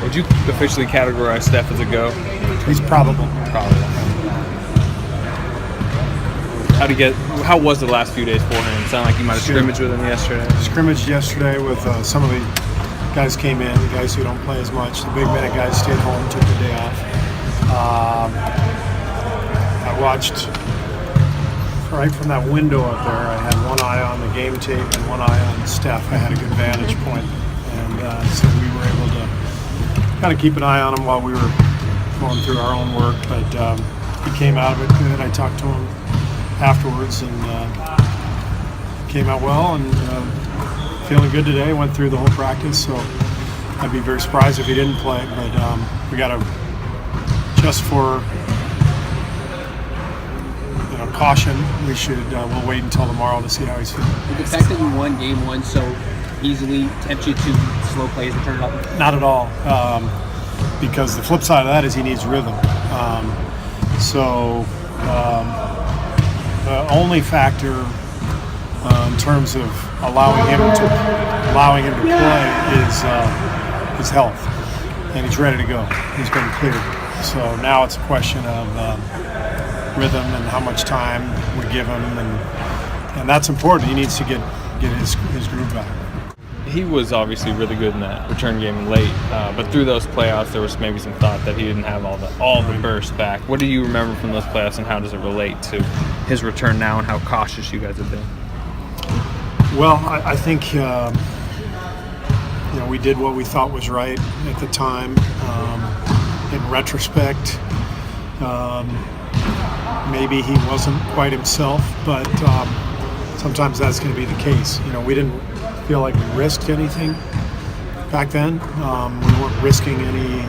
Would you officially categorize Steph as a go? He's probable. How was the last few days for him? It sounded like you might have scrimmaged with him yesterday. Scrimmaged yesterday with some of the guys came in, the guys who don't play as much. The big minute guys stayed home, took the day off. I watched right from that window up there. I had one eye on the game tape and one eye on Steph. I had a good vantage point, and so we were able to kind of keep an eye on him while we were going through our own work. But he came out of it good. I talked to him afterwards, and came out well, and feeling good today. Went through the whole practice, so I'd be very surprised if he didn't play. But we got to, just for caution, we should we'll wait until tomorrow to see how he's feeling. Did the fact that you won game one so easily tempt you to slow plays and turn it up? Not at all, because the flip side of that is he needs rhythm. The only factor in terms of allowing him to play is his health, and he's ready to go. He's been cleared. So now it's a question of rhythm and how much time we give him, and that's important. He needs to get his groove back. He was obviously really good in that return game late, but through those playoffs, there was maybe some thought that he didn't have all the burst back. What do you remember from those playoffs, and how does it relate to his return now, and how cautious you guys have been? Well, I think we did what we thought was right at the time. In retrospect, maybe he wasn't quite himself, but sometimes that's going to be the case. We didn't feel like we risked anything back then. We weren't risking any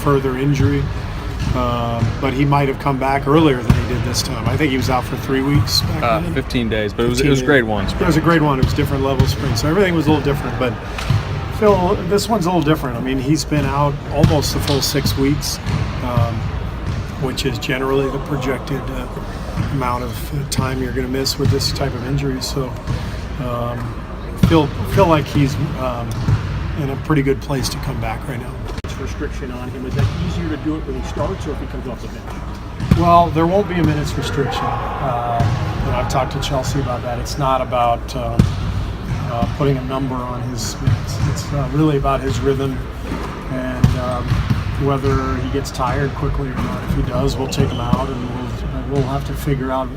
further injury, but he might have come back earlier than he did this time. I think he was out for 3 weeks back then. 15 days, but it was grade one spring. It was a grade one. It was different level of spring, so everything was a little different. But Phil, this one's a little different. I mean, he's been out almost the full 6 weeks, which is generally the projected amount of time you're going to miss with this type of injury. So feel like he's in a pretty good place to come back right now. Restriction on him, is that easier to do it when he starts or if he comes off the bench? Well, there won't be a minutes restriction. I've talked to Chelsea about that. It's not about putting a number on his minutes. It's really about his rhythm and whether he gets tired quickly or not. If he does, we'll take him out, and we'll have to figure out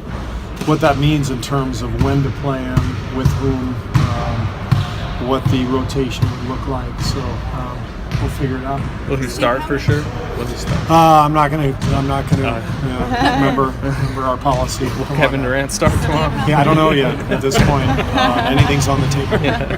what that means in terms of when to play him, with whom, what the rotation would look like. So we'll figure it out. Will he start for sure? Will he start? I'm not gonna remember our policy. Will Kevin Durant start tomorrow? Yeah, I don't know yet at this point. Anything's on the table. Yeah.